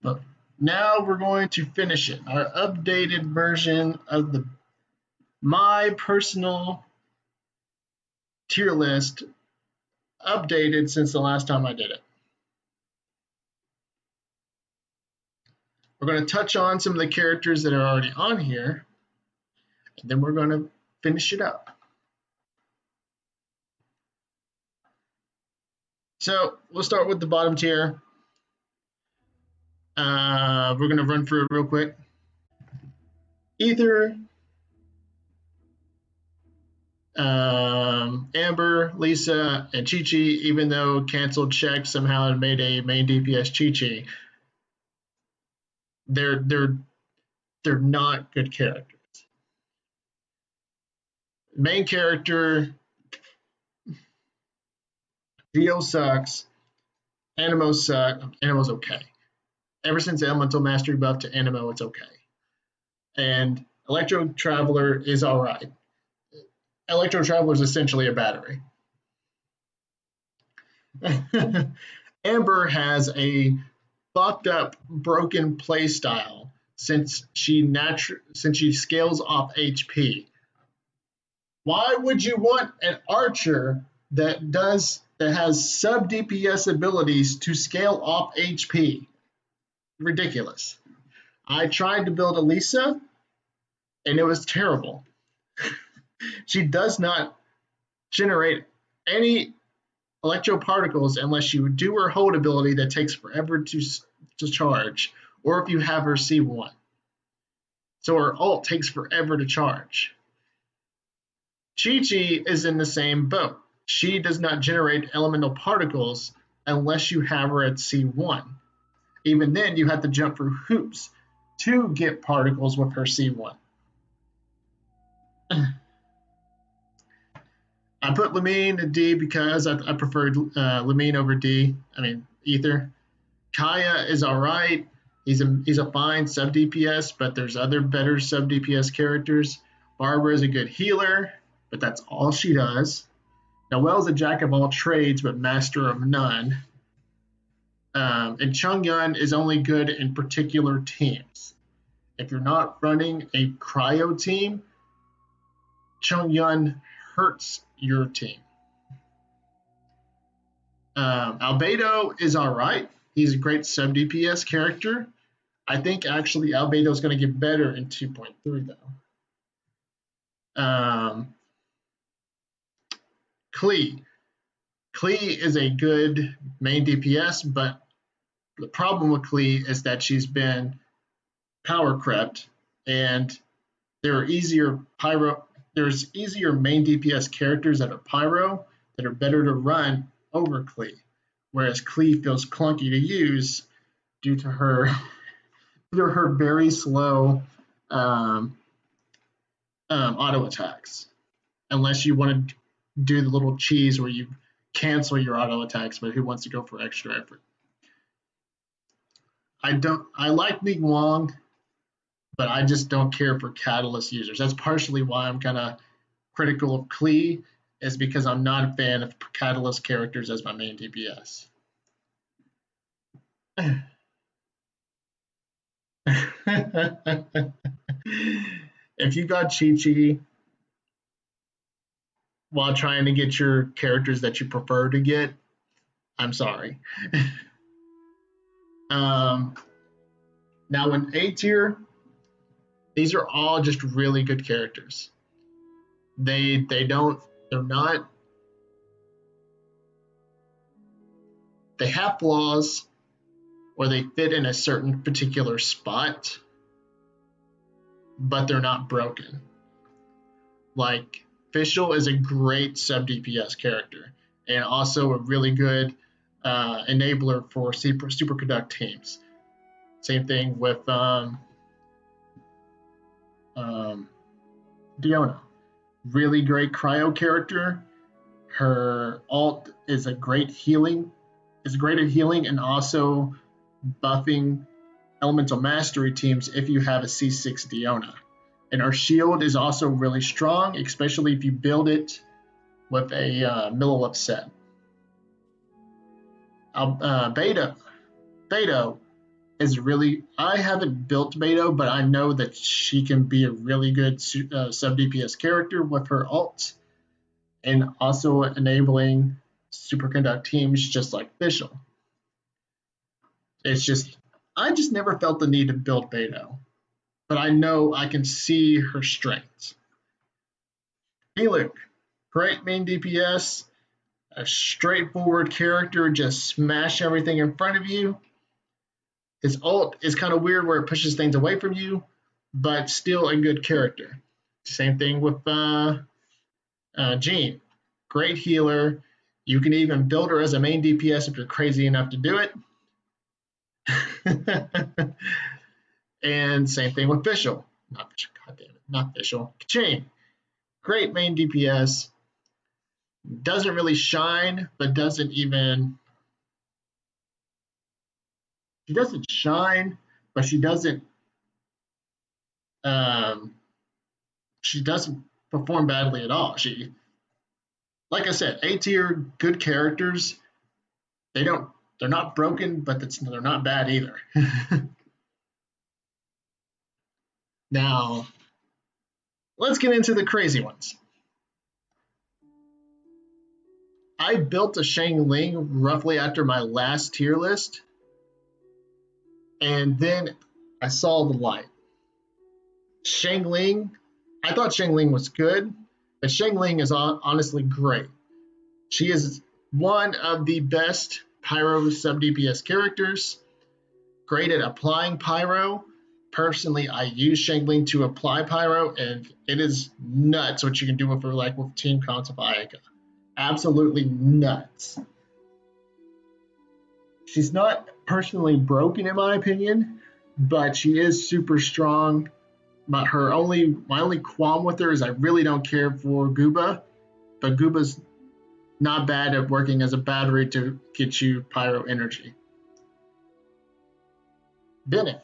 But now we're going to finish it. Our updated version of my personal tier list, updated since the last time I did it. We're going to touch on some of the characters that are already on here, and then we're going to finish it up. So we'll start with the bottom tier. We're going to run through it real quick. Ether, Amber, Lisa, and Chi-Chi, even though canceled check somehow made a main DPS Chi-Chi, they're not good characters. Main character, Xiao sucks. Animo sucks. Animo's okay. Ever since Elemental Mastery buff to Animo, it's okay. And Electro Traveler is alright. Electro Traveler is essentially a battery. Amber has a fucked up, broken playstyle since she scales off HP. Why would you want an archer that has sub DPS abilities to scale off HP? Ridiculous. I tried to build a Lisa, and it was terrible. She does not generate any electro particles unless you do her hold ability that takes forever to charge, or if you have her C1. So her ult takes forever to charge. Chi-Chi is in the same boat. She does not generate elemental particles unless you have her at C1. Even then, you have to jump through hoops to get particles with her C1. I put Lamine at D because I preferred Lamine over Ether. Kaya is alright. He's a fine sub DPS, but there's other better sub DPS characters. Barbara is a good healer, but that's all she does. Noelle's a jack of all trades, but master of none. And Chongyun is only good in particular teams. If you're not running a cryo team, Chongyun hurts your team. Albedo is alright. He's a great sub DPS character. I think actually Albedo is going to get better in 2.3 though. Klee is a good main DPS, but the problem with Klee is that she's been power crept, and there's easier main DPS characters that are pyro that are better to run over Klee, whereas Klee feels clunky to use due to her very slow auto attacks, unless you want to do the little cheese where you cancel your auto attacks, but who wants to go for extra effort? I like Ming Wong, but I just don't care for Catalyst users. That's partially why I'm kind of critical of Klee, is because I'm not a fan of Catalyst characters as my main DPS. If you got Chi-Chi while trying to get your characters that you prefer to get, I'm sorry. Now in A tier, these are all just really good characters. They have flaws, or they fit in a certain particular spot, but they're not broken. Like, Fischl is a great sub DPS character, and also a really good enabler for super conduct teams. Same thing with Diona. Really great cryo character. Her ult is great at healing and also buffing elemental mastery teams if you have a C6 Diona. And her shield is also really strong, especially if you build it with a middle up set. Beto is really. I haven't built Beto, but I know that she can be a really good sub DPS character with her ults, and also enabling superconduct teams just like Fischl. It's just I just never felt the need to build Beto, but I know I can see her strengths. Luke, great main DPS, a straightforward character, just smash everything in front of you. His ult is kind of weird where it pushes things away from you, but still a good character. Same thing with Jean. Great healer. You can even build her as a main DPS if you're crazy enough to do it. And same thing with Fischl. Not Fischl, God damn it, not Fischl. Chain. Great main DPS. Doesn't really shine, but doesn't even. She doesn't shine, but she doesn't. Um, she doesn't perform badly at all. She, like I said, A tier good characters. They don't. They're not broken, but they're not bad either. Now, let's get into the crazy ones. I built a Shang Ling roughly after my last tier list, and then I saw the light. Shang Ling, I thought Shang Ling was good, but Shang Ling is honestly great. She is one of the best Pyro sub DPS characters, great at applying Pyro. Personally, I use Shang Ling to apply Pyro, and it is nuts what you can do with her, like with team counts of Ayaka. Absolutely nuts. She's not personally broken in my opinion, but she is super strong. My only qualm with her is I really don't care for Gooba, but Gooba's not bad at working as a battery to get you pyro energy. Bennett.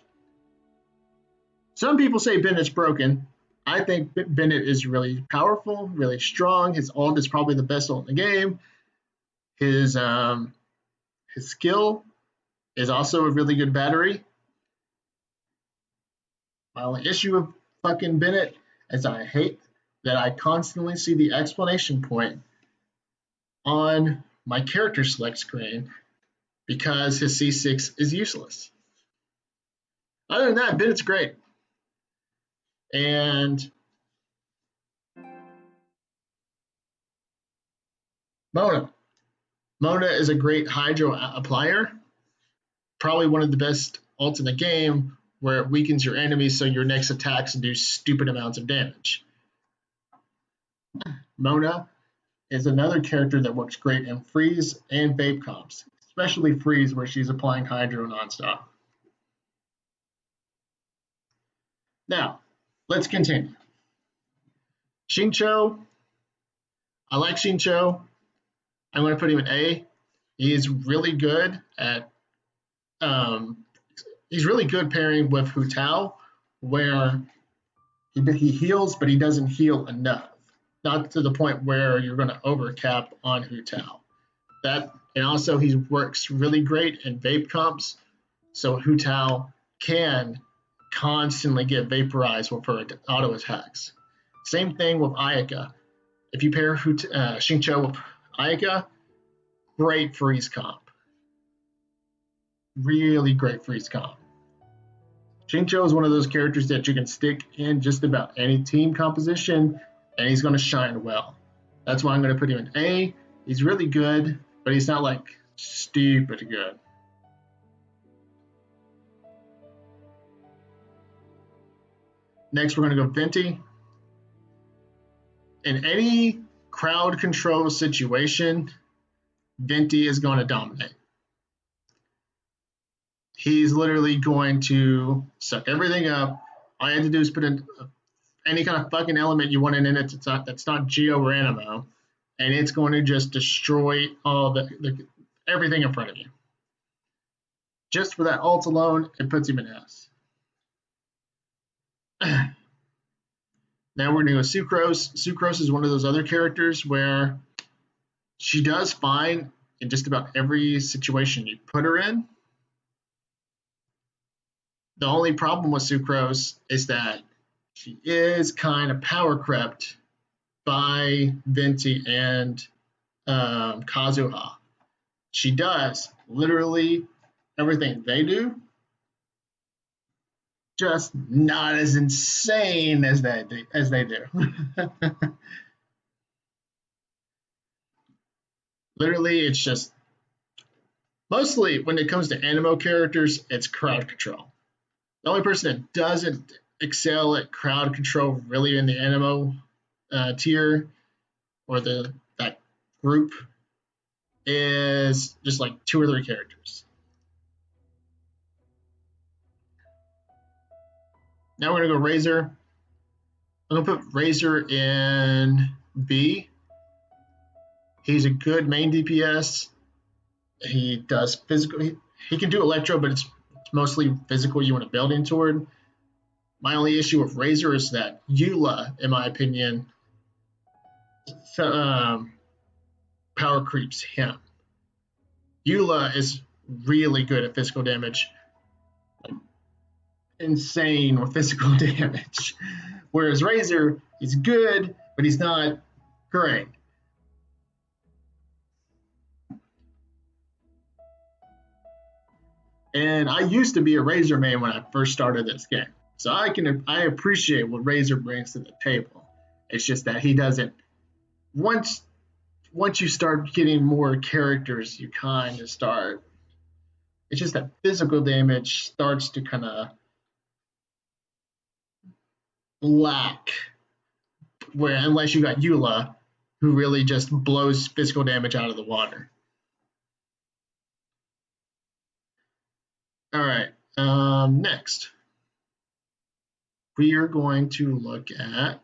Some people say Bennett's broken. I think Bennett is really powerful, really strong. His ult is probably the best ult in the game. His skill is also a really good battery. My only issue with fucking Bennett is I hate that I constantly see the explanation point on my character select screen because his C6 is useless. Other than that, Bennett's great. And Mona. Mona is a great hydro applier, probably one of the best ults in the game where it weakens your enemies so your next attacks do stupid amounts of damage. Mona is another character that works great in freeze and vape comps, especially freeze where she's applying hydro nonstop. Now, let's continue. Xingqiu. I like Xingqiu. I'm going to put him in A. He's really good at he's really good pairing with Hu Tao, where he heals, but he doesn't heal enough. Not to the point where you're going to overcap on Hu Tao. And also he works really great in vape comps, so Hu Tao can constantly get vaporized with her auto attacks. Same thing with Ayaka. If you pair Xingqiu with Ayaka, great freeze comp. Really great freeze comp. Xingqiu is one of those characters that you can stick in just about any team composition, and he's going to shine well. That's why I'm going to put him in A. He's really good, but he's not like stupid good. Next, we're going to go Venti. In any crowd control situation, Venti is going to dominate. He's literally going to suck everything up. All you have to do is put in any kind of fucking element you want in it that's not Geo or Animo, and it's going to just destroy all the everything in front of you. Just for that ult alone, it puts him in S. Now we're going to go Sucrose. Sucrose is one of those other characters where she does fine in just about every situation you put her in. The only problem with Sucrose is that she is kind of power crept by Venti and Kazuha. She does literally everything they do, just not as insane as they do. Literally, it's just mostly when it comes to animo characters, it's crowd control. The only person that doesn't excel at crowd control really in the animo tier or that group is just like 2 or 3 characters. Now we're gonna go Razor. I'm gonna put Razor in B. He's a good main DPS. He does physical. He can do Electro, but it's mostly physical you want to build in toward. My only issue with Razor is that Eula, in my opinion, power creeps him. Eula is really good at physical damage. Like, insane with physical damage. Whereas Razor, he's good, but he's not great. And I used to be a Razor main when I first started this game. So I appreciate what Razor brings to the table. It's just that he doesn't once you start getting more characters, you kind of start it's just that physical damage starts to kind of lack where unless you got Eula, who really just blows physical damage out of the water. All right, next we are going to look at,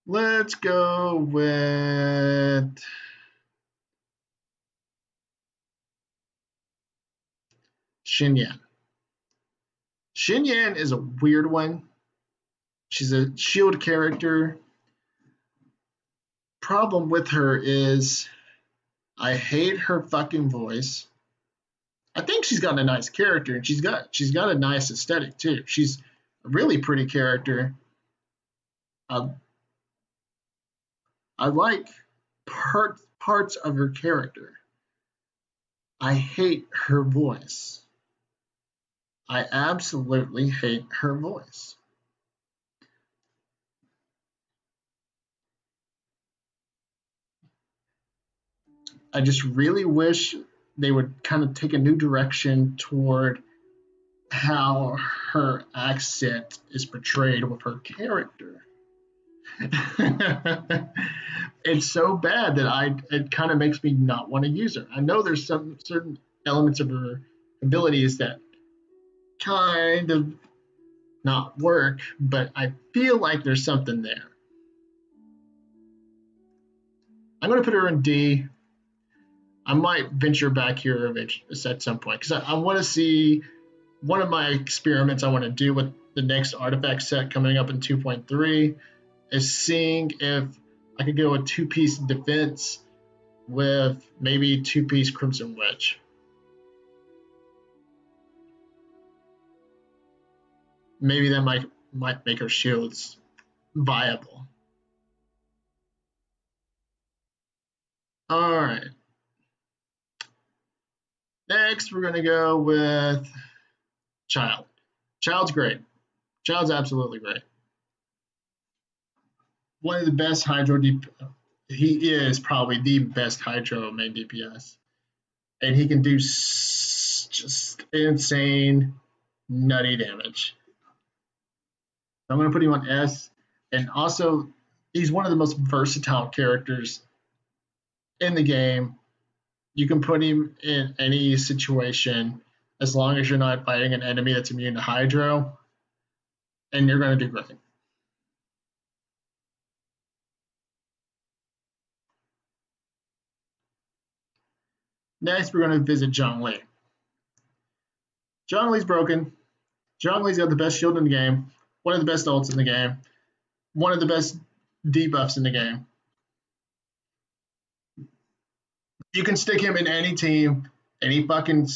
let's go with Xinyan. Xinyan is a weird one. She's a shield character. Problem with her is I hate her fucking voice. I think she's got a nice character, and she's got a nice aesthetic too. She's a really pretty character. I like parts of her character. I hate her voice. I absolutely hate her voice. I just really wish they would kind of take a new direction toward how her accent is portrayed with her character. It's so bad that it kind of makes me not want to use her. I know there's some certain elements of her abilities that kind of not work, but I feel like there's something there. I'm going to put her in D. I might venture back here at some point because I want to see one of my experiments I want to do with the next artifact set coming up in 2.3 is seeing if I could go a 2-piece defense with maybe 2-piece Crimson Wedge. Maybe that might make her shields viable. All right. Next, we're going to go with Child. Child's great. Child's absolutely great. One of the best Hydro he is probably the best Hydro main DPS. And he can do just insane, nutty damage. I'm going to put him on S. And also, he's one of the most versatile characters in the game. You can put him in any situation as long as you're not fighting an enemy that's immune to Hydro, and you're going to do great. Next, we're going to visit Zhongli. Zhongli's broken. Zhongli's got the best shield in the game, one of the best ults in the game, one of the best debuffs in the game. You can stick him in any team, And he fucking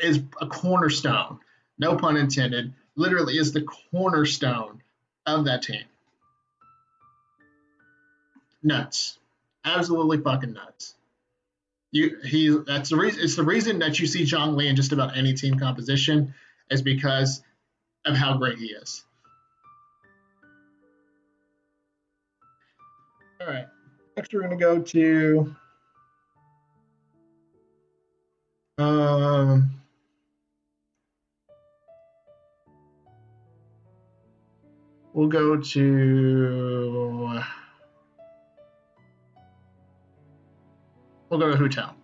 is a cornerstone. No pun intended. Literally is the cornerstone of that team. Nuts. Absolutely fucking nuts. That's the reason. It's the reason that you see Zhongli in just about any team composition is because of how great he is. All right. Next, we're going to go to we'll go to Hu Tao.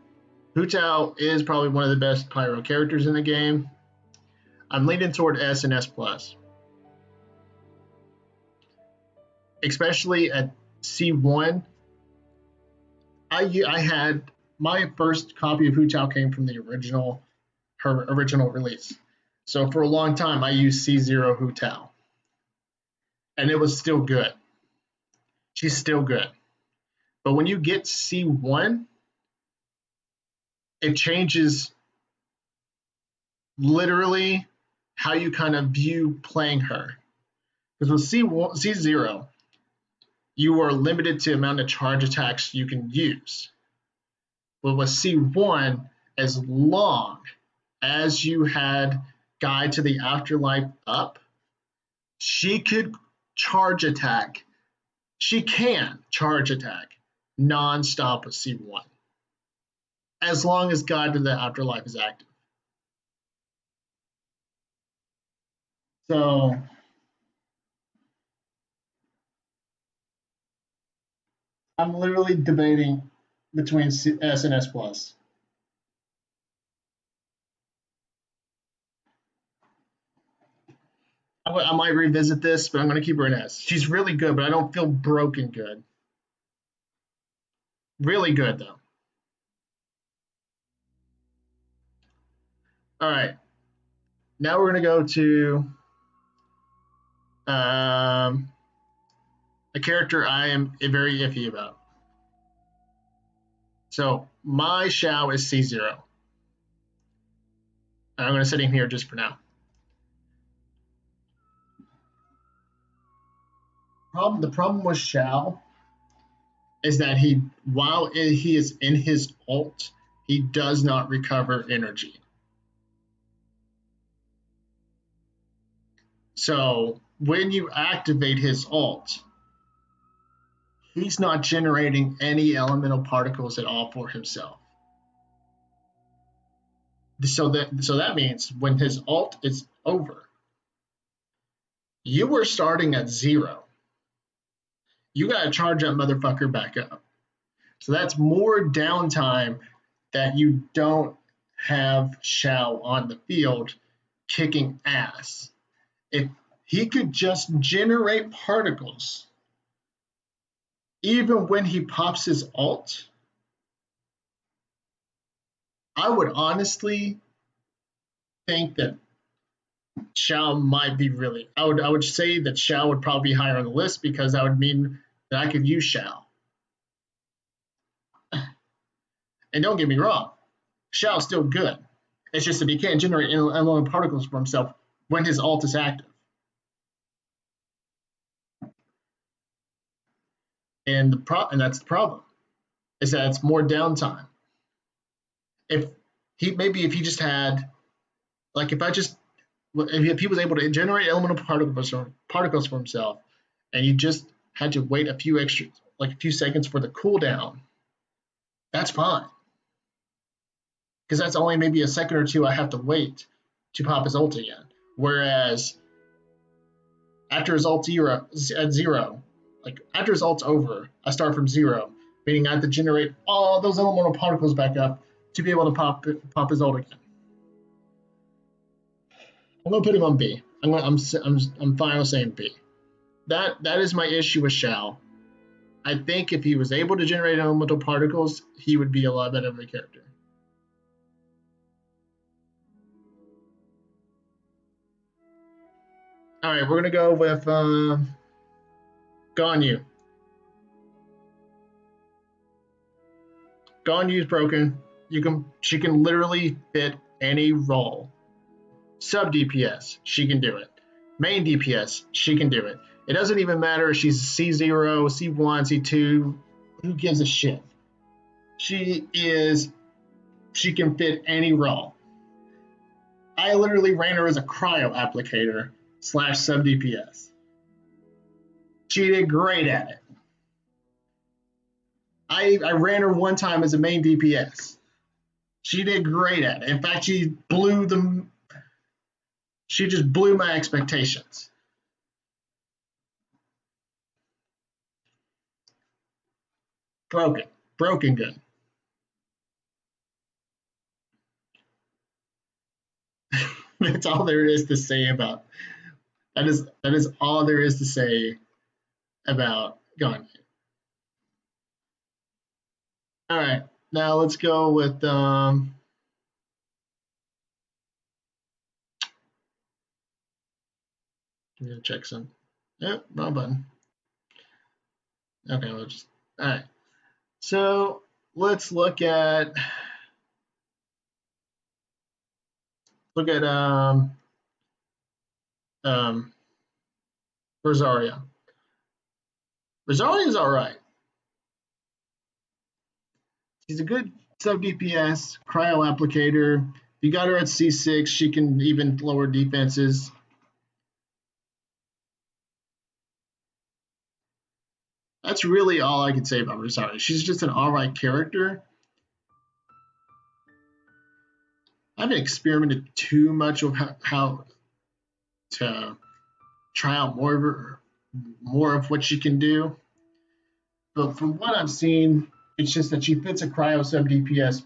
Hu Tao is probably one of the best pyro characters in the game. I'm leaning toward S and S plus, especially at C1. I had my first copy of Hu Tao came from her original release. So for a long time, I used C0 Hu Tao, and it was still good. She's still good, but when you get C1, it changes literally how you kind of view playing her. Because with C0, you are limited to the amount of charge attacks you can use. But with C1, as long as you had Guide to the Afterlife up, she could charge attack. She can charge attack non-stop with C1. As long as Guide to the Afterlife is active. So I'm literally debating between S and S plus. I might revisit this, but I'm going to keep her in S. She's really good, but I don't feel broken good. Really good, though. All right. Now we're going to go to a character I am very iffy about. So my Xiao is C0. I'm going to sit in here just for now. The problem with Xiao is that while he is in his ult, he does not recover energy. So when you activate his ult, he's not generating any elemental particles at all for himself. So that means when his ult is over, you were starting at 0. You got to charge that motherfucker back up. So that's more downtime that you don't have Xiao on the field kicking ass. If he could just generate particles, even when he pops his ult, I would honestly think that Xiao might be really. I would say that Xiao would probably be higher on the list because that would mean that I could use Xiao. And don't get me wrong, Xiao's still good. It's just that he can't generate elemental particles for himself when his ult is active. And that's the problem, is that it's more downtime. If he just had, like, if he was able to generate elemental particles for himself, and you just had to wait a few seconds for the cooldown, that's fine. Because that's only maybe a second or two I have to wait to pop his ult again. Whereas after his ult at 0, like after his ult's over, I start from 0, meaning I have to generate all those elemental particles back up to be able to pop his ult again. I'm gonna put him on B. I'm fine with saying B. That is my issue with Xiao. I think if he was able to generate elemental particles, he would be a lot better of a character. All right, we're gonna go with Ganyu. Ganyu's broken. She can literally fit any role. Sub DPS, she can do it. Main DPS, she can do it. It doesn't even matter if she's C0, C1, C2. Who gives a shit? She can fit any role. I literally ran her as a cryo applicator / sub DPS. She did great at it. I ran her one time as a main DPS. She did great at it. In fact, she just blew my expectations. Broken good. That's all there is to say about that is all there is to say about Ganyu. All right, now let's go with I'm gonna check some. Yep, wrong button. Okay, we'll just all right. So let's look at Rosaria. Rosaria is all right. She's a good sub DPS cryo applicator. If you got her at C6, she can even lower defenses. That's really all I can say about Rosaria. She's just an all right character. I haven't experimented too much with how to try out more of what she can do. But from what I've seen, it's just that she fits a cryo sub DPS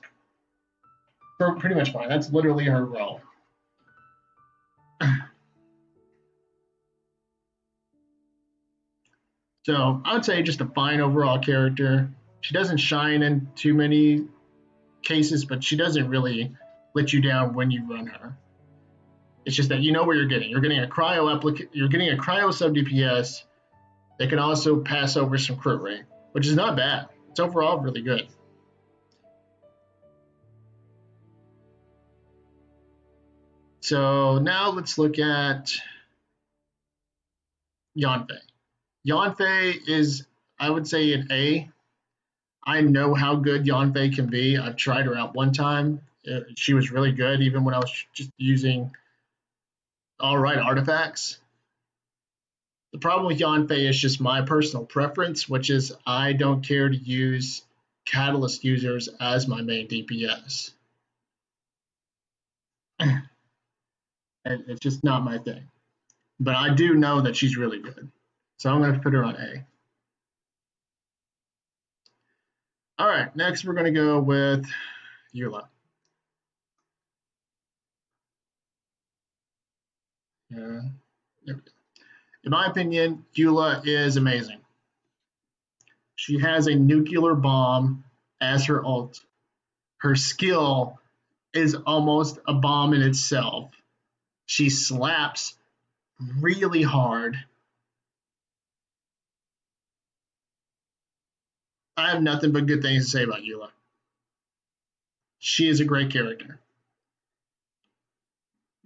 pretty much fine. That's literally her role. So I would say just a fine overall character. She doesn't shine in too many cases, but she doesn't really let you down when you run her. It's just that you know what you're getting. You're getting a cryo sub DPS that can also pass over some crit rate, which is not bad. It's overall really good. So now let's look at Yanfei. Yanfei is, I would say, an A. I know how good Yanfei can be. I've tried her out one time. She was really good, even when I was just using all right artifacts. The problem with Yanfei is just my personal preference, which is I don't care to use Catalyst users as my main DPS. It's just not my thing. But I do know that she's really good. So I'm going to put her on A. All right, next we're going to go with Eula. In my opinion, Eula is amazing. She has a nuclear bomb as her ult. Her skill is almost a bomb in itself. She slaps really hard. I have nothing but good things to say about Eula. She is a great character.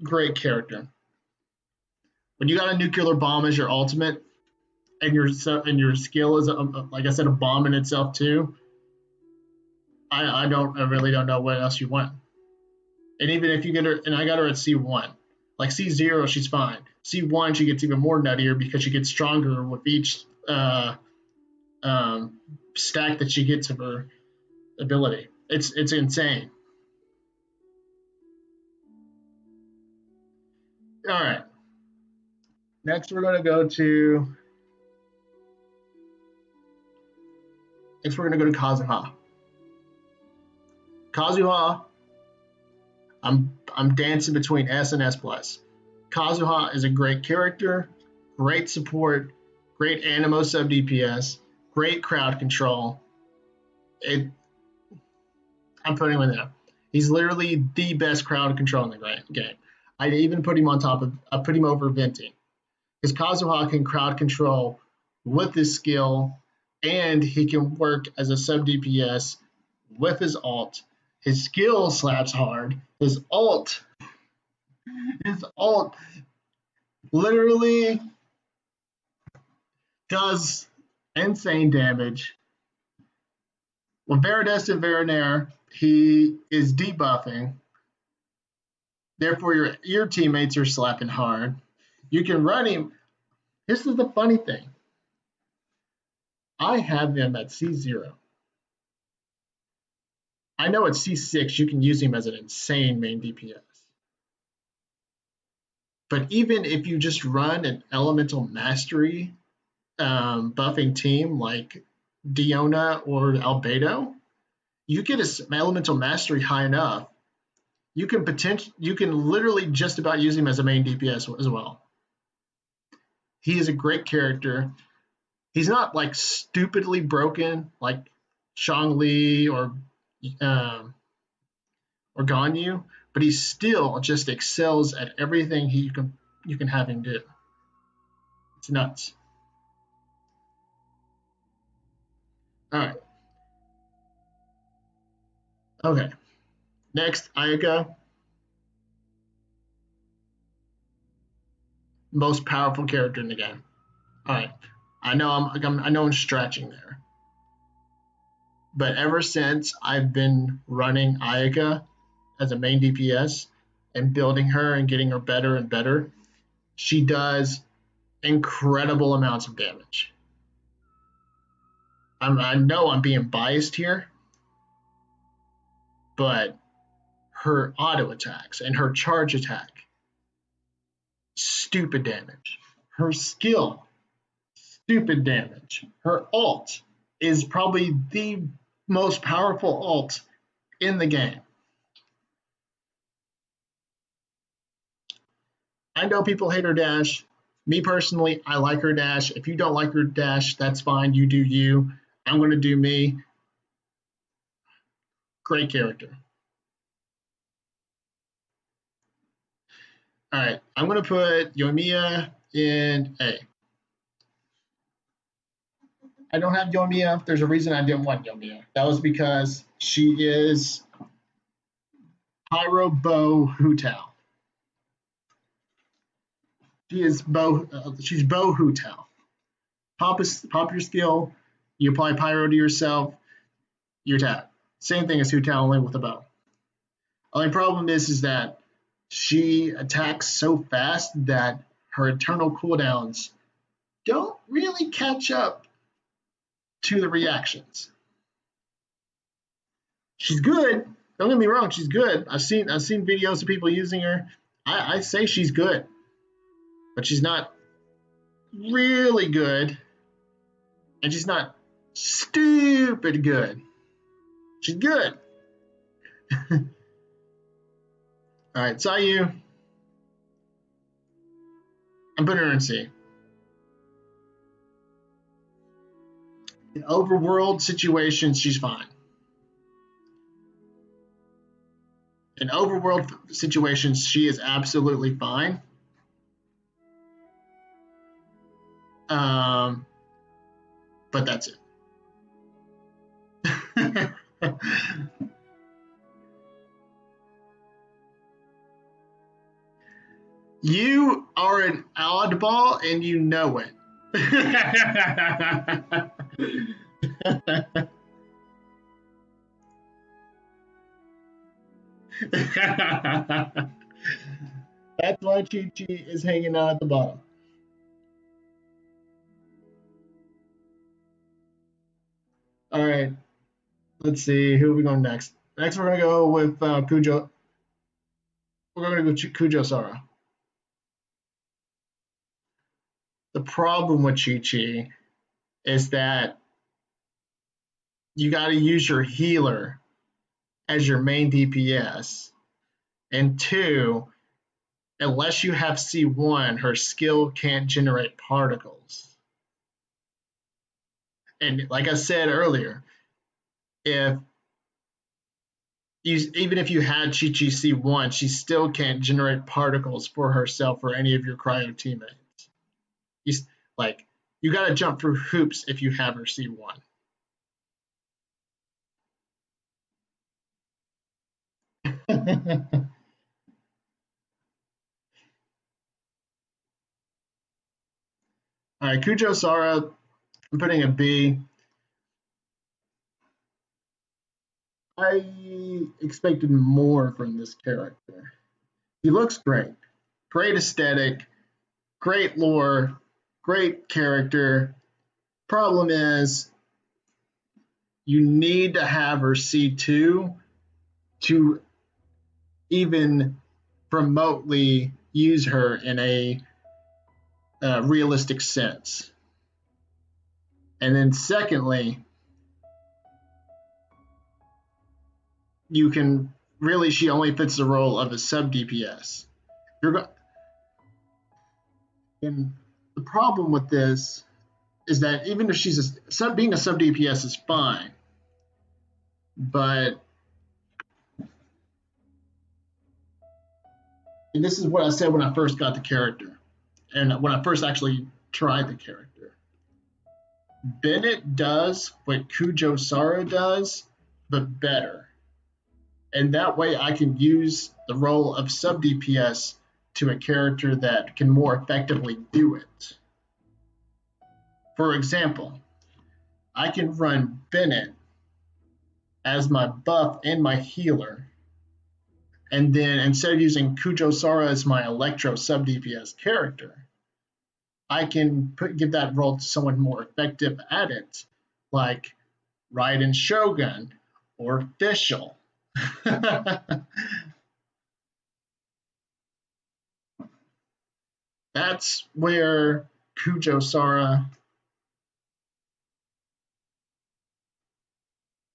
Great character. When you got a nuclear bomb as your ultimate, and your skill is like I said, a bomb in itself too. I really don't know what else you want. And even if you get her, and I got her at C1, like C0, she's fine. C1, she gets even more nuttier because she gets stronger with each stack that she gets of her ability. It's insane. All right. Next, we're going to go to Kazuha. Kazuha, I'm dancing between S and S plus. Kazuha is a great character, great support, great Animo sub DPS, great crowd control. I'm putting him in there. He's literally the best crowd control in the game. I even put him I put him over Venti. Because Kazuha can crowd control with his skill, and he can work as a sub DPS with his ult. His skill slaps hard. His ult literally does insane damage. With Veridest and Verinair, he is debuffing. Therefore, your teammates are slapping hard. You can run him. This is the funny thing. I have him at C0. I know at C6 you can use him as an insane main DPS. But even if you just run an elemental mastery buffing team like Diona or Albedo, you get an elemental mastery high enough, you can literally just about use him as a main DPS as well. He is a great character. He's not like stupidly broken like Shangli or Ganyu, but he still just excels at everything you can have him do. It's nuts. All right. Okay. Next, Ayaka. Most powerful character in the game. All right. I know I'm stretching there. But ever since I've been running Ayaka as a main DPS and building her and getting her better and better, she does incredible amounts of damage. I know I'm being biased here, but her auto attacks and her charge attack, stupid damage. Her skill, stupid damage. Her ult is probably the most powerful ult in the game. I know people hate her dash. Me personally, I like her dash. If you don't like her dash, that's fine. You do you. I'm going to do me. Great character. All right, I'm going to put Yoimiya in A. I don't have Yoimiya. There's a reason I didn't want Yoimiya. That was because she is Pyro Bow Hu Tao. She's Bow Hu Tao. Pop your skill, you apply Pyro to yourself, you're tapped. Same thing as Hu Tao, only with a bow. Only problem is that she attacks so fast that her eternal cooldowns don't really catch up to the reactions. She's good. Don't get me wrong, she's good. I've seen videos of people using her. I say she's good, but she's not really good, and she's not stupid good. She's good. All right, Sayu. I'm putting her in C. In overworld situations, she's fine. In overworld situations, she is absolutely fine. But that's it. You are an oddball and you know it. That's why Chi Chi is hanging out at the bottom. All right. Let's see. Who are we going next? Next, we're going to go with Kujo. We're going to go Kujo Sara. The problem with Chi Chi is that you got to use your healer as your main DPS. And two, unless you have C1, her skill can't generate particles. And like I said earlier, even if you had Chi Chi C1, she still can't generate particles for herself or any of your cryo teammates. You got to jump through hoops if you have her C1. All right, Kujo Sara, I'm putting a B. I expected more from this character. He looks great. Great aesthetic, great lore, great character. Problem is, you need to have her C2 to even remotely use her in a realistic sense. And then, secondly, you can really, she only fits the role of a sub DPS. And the problem with this is that even if she's being a sub DPS is fine, but and this is what I said when I first got the character, and when I first actually tried the character. Bennett does what Kujo Sara does, but better. And that way I can use the role of sub DPS to a character that can more effectively do it. For example, I can run Bennett as my buff and my healer, and then instead of using Kujo Sara as my Electro sub DPS character, I can give that role to someone more effective at it, like Raiden Shogun or Fischl. That's where Kujo Sara,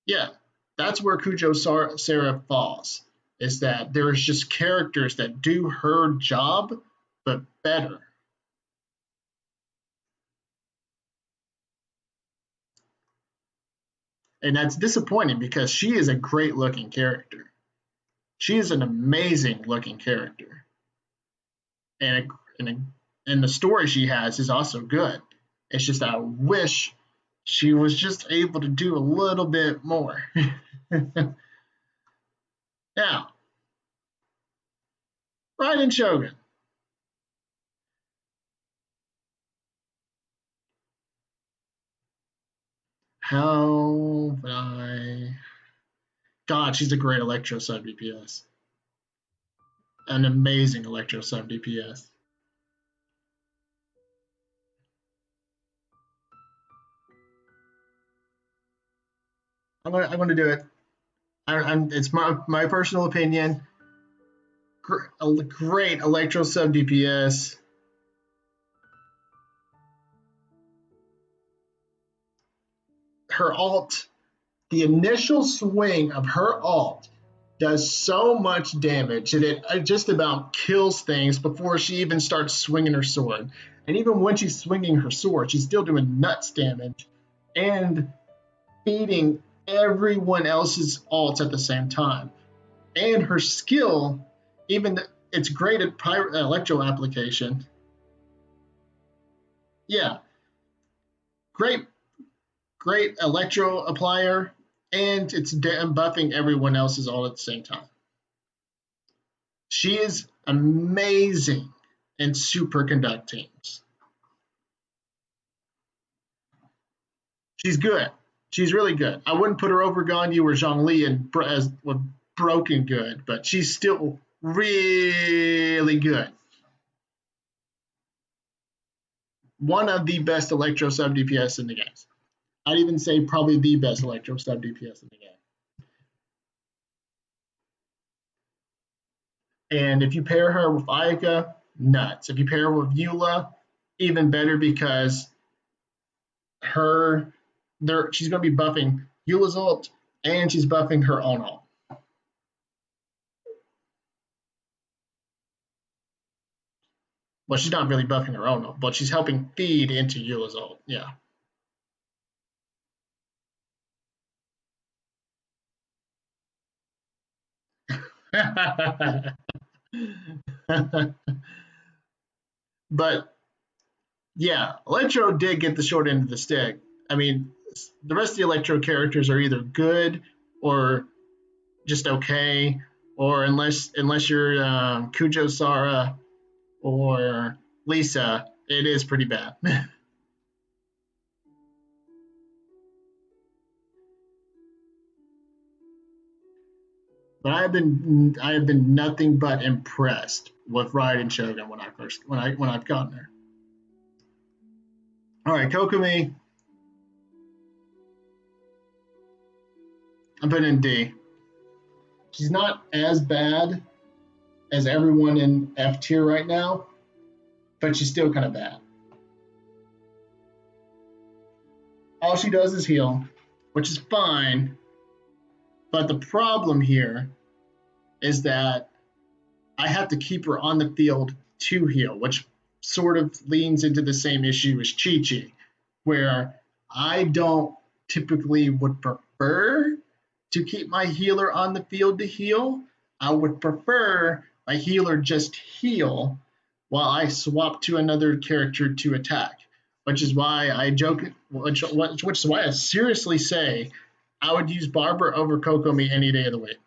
yeah, that's where Kujo Sara falls. Is that there's just characters that do her job, but better. And that's disappointing because she is a great looking character. She is an amazing looking character. And, and the story she has is also good. It's just I wish she was just able to do a little bit more. Now, Raiden Shogun. How would I? God, she's a great Electro sub DPS. An amazing Electro sub DPS. I'm gonna do it. It's my personal opinion. A great Electro sub DPS. Her alt, the initial swing of her alt does so much damage that it just about kills things before she even starts swinging her sword. And even when she's swinging her sword, she's still doing nuts damage and feeding everyone else's alts at the same time. And her skill, even it's great at electro application. Yeah, great electro applier, and it's buffing everyone else's all at the same time. She is amazing in superconduct teams. She's good. She's really good. I wouldn't put her over Ganyu or Zhongli as broken good, but she's still really good. One of the best Electro sub DPS in the games. I'd even say probably the best Electro sub DPS in the game. And if you pair her with Ayaka, nuts. If you pair her with Eula, even better because she's going to be buffing Eula's ult and she's buffing her own ult. Well, she's not really buffing her own ult, but she's helping feed into Eula's ult. Yeah. But yeah, Electro did get the short end of the stick. I mean, the rest of the Electro characters are either good or just okay, or unless you're Kujo Sara or Lisa, it is pretty bad. But I have been nothing but impressed with riding Shogun when I've gotten her. All right, Kokomi, I'm putting in D. She's not as bad as everyone in F tier right now, but she's still kind of bad. All she does is heal, which is fine. But the problem here is that I have to keep her on the field to heal, which sort of leans into the same issue as Chi-Chi, where I don't typically would prefer to keep my healer on the field to heal. I would prefer my healer just heal while I swap to another character to attack, which is why I joke, which is why I seriously say I would use Barbara over Kokomi any day of the week.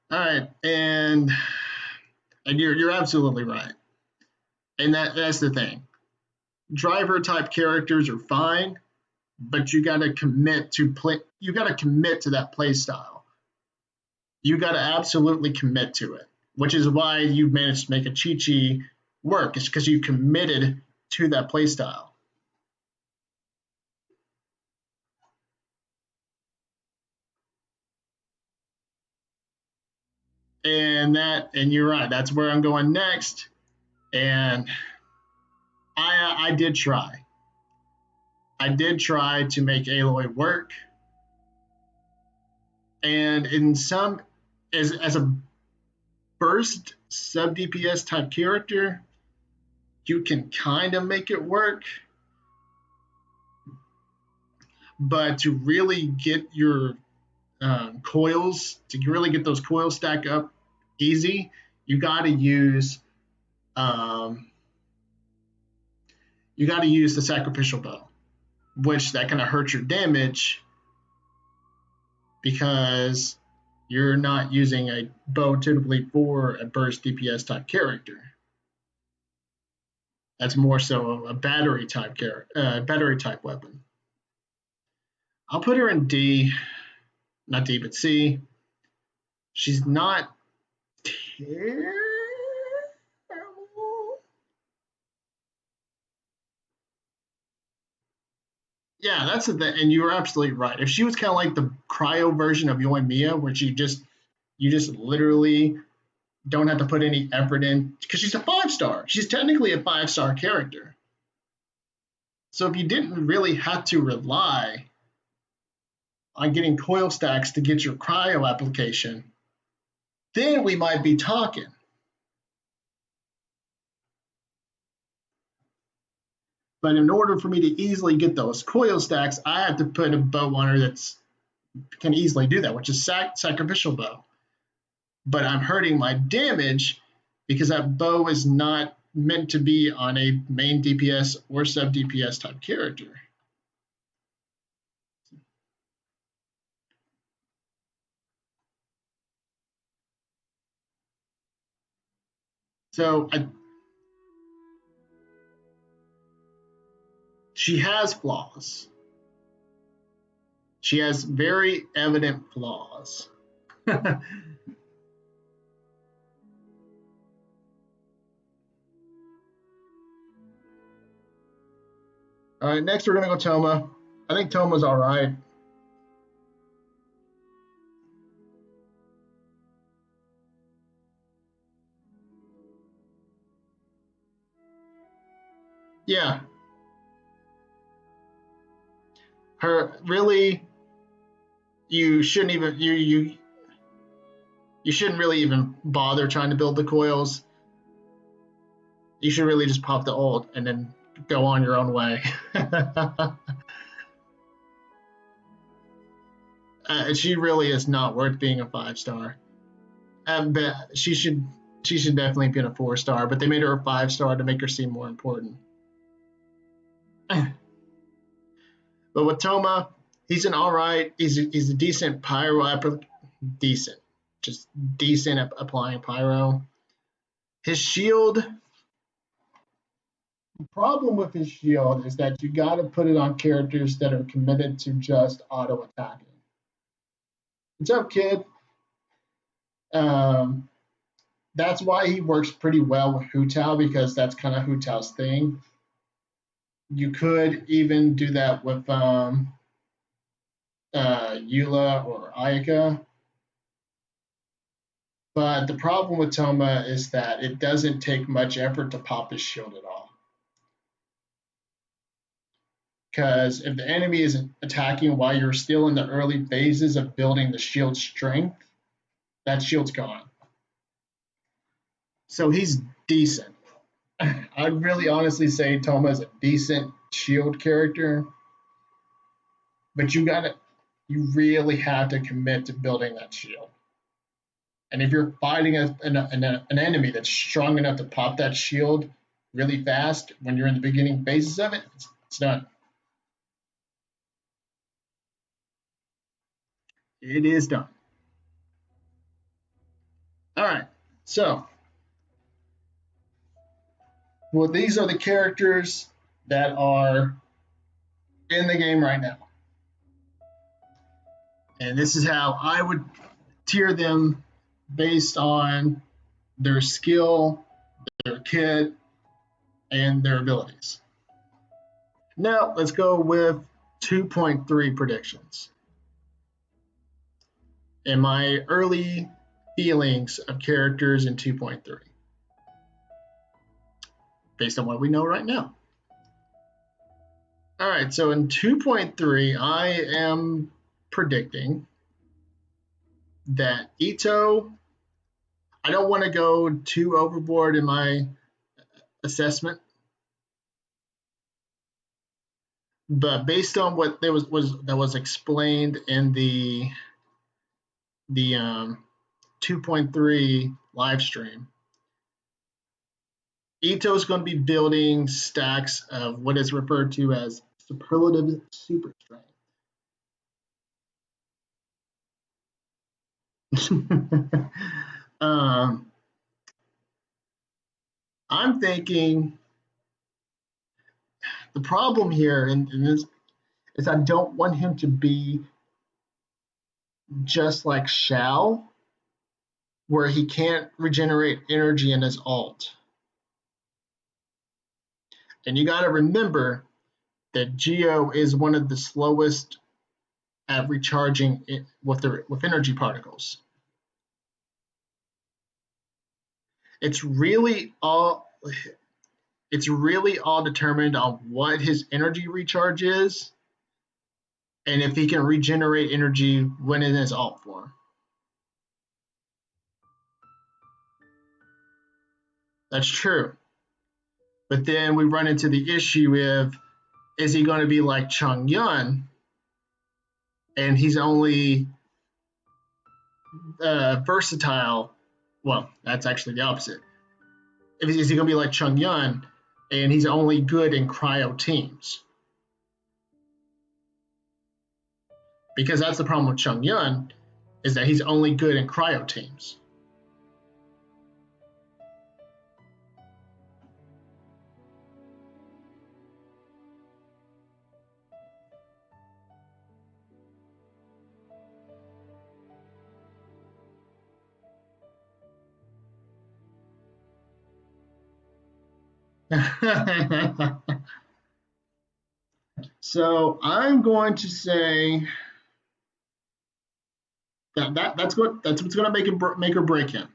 All right, and you're absolutely right, and that's the thing. Driver type characters are fine, but you got to commit to play. You got to commit to that play style. You got to absolutely commit to it, which is why you managed to make a Chi-Chi work. It's because you committed to that play style. And you're right. That's where I'm going next. And I did try. I did try to make Aloy work. And in some, as a burst sub DPS type character, you can kind of make it work. But to really get your coils, to really get those coils stack up easy, you got to use the sacrificial bow, which that kind of hurts your damage because you're not using a bow typically for a burst DPS type character. That's more so a battery type weapon. I'll put her in D, not D, but C. She's not terrible. Yeah, that's the thing, and you were absolutely right. If she was kind of like the cryo version of Yoimiya, where you just literally don't have to put any effort in, because she's a 5-star. She's technically a 5-star character. So if you didn't really have to rely on getting coil stacks to get your cryo application, then we might be talking. But in order for me to easily get those coil stacks, I have to put a bow on her that can easily do that, which is sacrificial bow. But I'm hurting my damage because that bow is not meant to be on a main DPS or sub DPS type character. So she has flaws. She has very evident flaws. All right, next we're going to go Toma. I think Toma's all right. Yeah. Her really, you shouldn't even you shouldn't really even bother trying to build the coils. You should really just pop the ult and then go on your own way. She really is not worth being a 5-star. But she should definitely be a 4-star. But they made her a 5-star to make her seem more important. But with Toma, he's an all right. He's a decent pyro, decent, just decent at applying pyro. His shield. The problem with his shield is that you got to put it on characters that are committed to just auto attacking. What's up, kid? That's why he works pretty well with Hu Tao, because that's kind of Hu Tao's thing. You could even do that with Eula or Ayaka. But the problem with Toma is that it doesn't take much effort to pop his shield at all. Because if the enemy is attacking while you're still in the early phases of building the shield strength, that shield's gone. So he's decent. I'd really honestly say Toma is a decent shield character, but you really have to commit to building that shield. And if you're fighting an enemy that's strong enough to pop that shield really fast when you're in the beginning phases of it, it's done. It is done. All right, so well, these are the characters that are in the game right now. And this is how I would tier them based on their skill, their kit, and their abilities. Now, let's go with 2.3 predictions. And my early feelings of characters in 2.3, based on what we know right now. All right, so in 2.3, I am predicting that Ito, I don't want to go too overboard in my assessment, but based on what there was explained in the 2.3 live stream, Ito is going to be building stacks of what is referred to as superlative super strength. I'm thinking the problem here in this is I don't want him to be just like Xiao, where he can't regenerate energy in his alt. And you got to remember that Geo is one of the slowest at recharging with energy particles. It's really all determined on what his energy recharge is, and if he can regenerate energy when in his alt form. That's true. But then we run into the issue of, is he going to be like Chung Yun, and he's only versatile? Well, that's actually the opposite. Is he going to be like Chung Yun, and he's only good in cryo teams? Because that's the problem with Chung Yun, is that he's only good in cryo teams. So I'm going to say that's what's going to make or break him,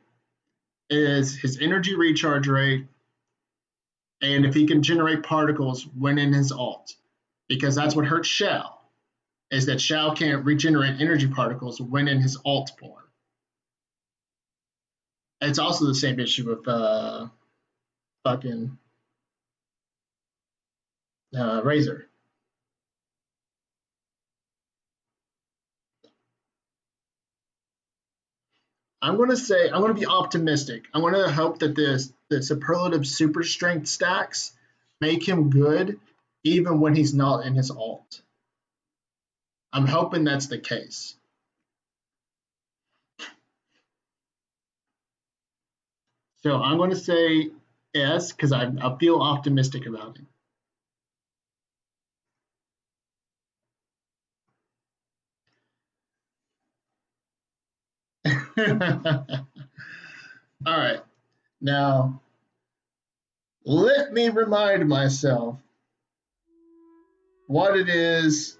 is his energy recharge rate, and if he can generate particles when in his alt, because that's what hurts Xiao, is that Xiao can't regenerate energy particles when in his alt form. It's also the same issue with fucking Razor. I'm going to say I'm going to be optimistic. I'm going to hope that the superlative super strength stacks make him good even when he's not in his alt. I'm hoping that's the case. So I'm going to say S because I feel optimistic about it. All right. Now, let me remind myself what it is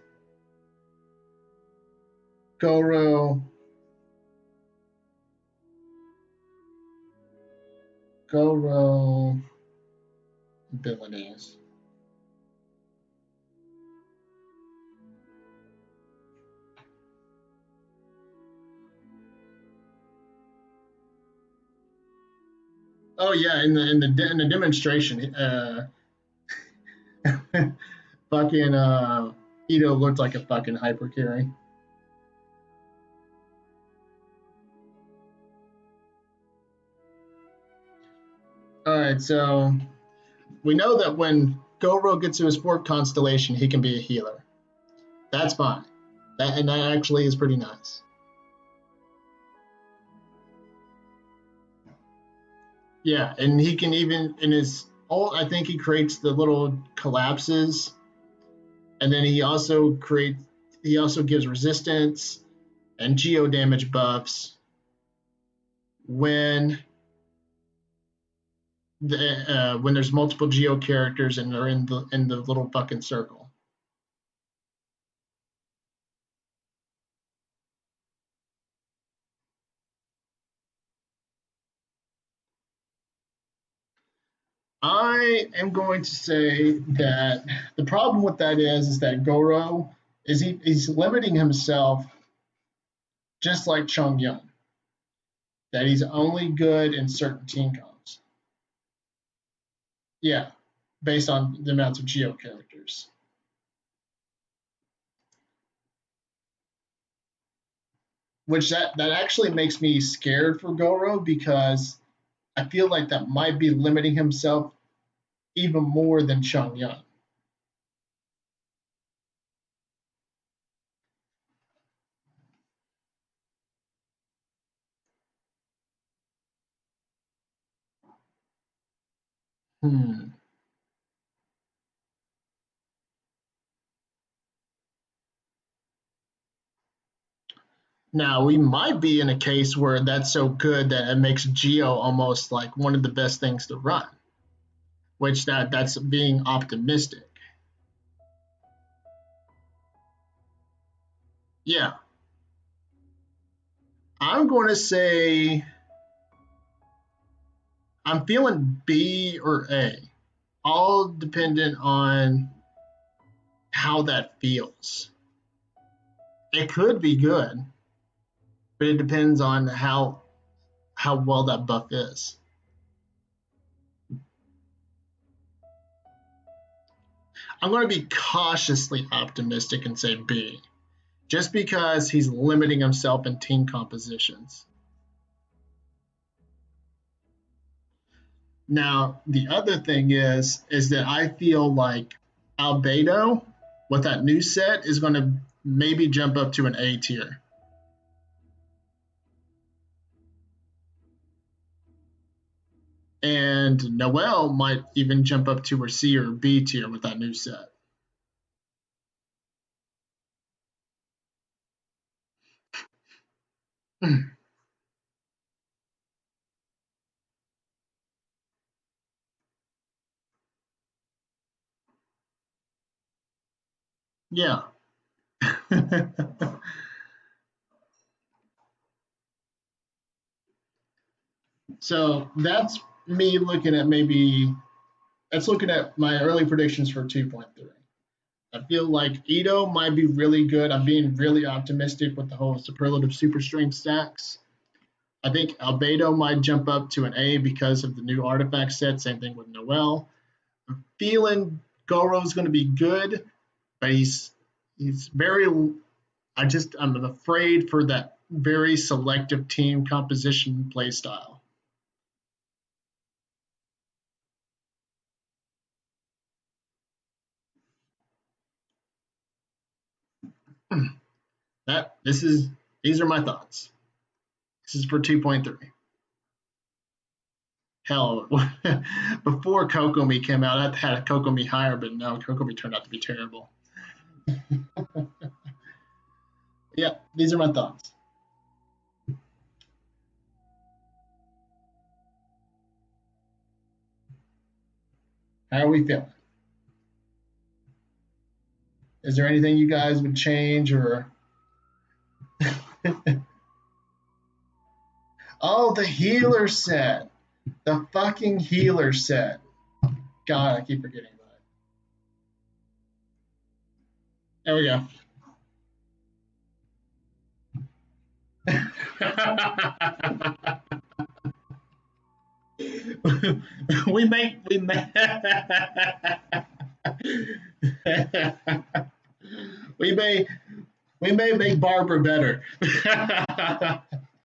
Goro abilities. Oh yeah, in the demonstration, fucking Ito looked like a fucking hyper carry. All right, so we know that when Goro gets to his fourth constellation, he can be a healer. That's fine. That actually is pretty nice. Yeah, and he can even in his ult, I think he creates the little collapses, and then he also gives resistance and geo damage buffs when when there's multiple geo characters and they're in the little fucking circle. I am going to say that the problem with that is that Goro he's limiting himself just like Chongyun, that he's only good in certain team comps. Yeah, based on the amounts of geo characters. Which that actually makes me scared for Goro because I feel like that might be limiting himself even more than Chongyun. Hmm. Now we might be in a case where that's so good that it makes Geo almost like one of the best things to run, which that's being optimistic. Yeah, I'm going to say I'm feeling B or A, all dependent on how that feels. It could be good, but it depends on how well that buff is. I'm going to be cautiously optimistic and say B, just because he's limiting himself in team compositions. Now, the other thing is that I feel like Albedo with that new set is going to maybe jump up to an A tier. And Noel might even jump up to a C or B tier with that new set. Yeah. So that's me looking at that's looking at my early predictions for 2.3. I feel like Ito might be really good. I'm being really optimistic with the whole superlative super strength stacks. I think Albedo might jump up to an A because of the new artifact set. Same thing with Noel. I'm feeling Goro's going to be good, but he's very I'm afraid for that very selective team composition play style. These are my thoughts. This is for 2.3. Hell, before Kokomi came out, I had a Kokomi higher, but no, Kokomi turned out to be terrible. Yeah, these are my thoughts. How are we feeling? Is there anything you guys would change or? Oh, the healer set. The fucking healer set. God, I keep forgetting about it. There we go. we make we may we may make Barbara better.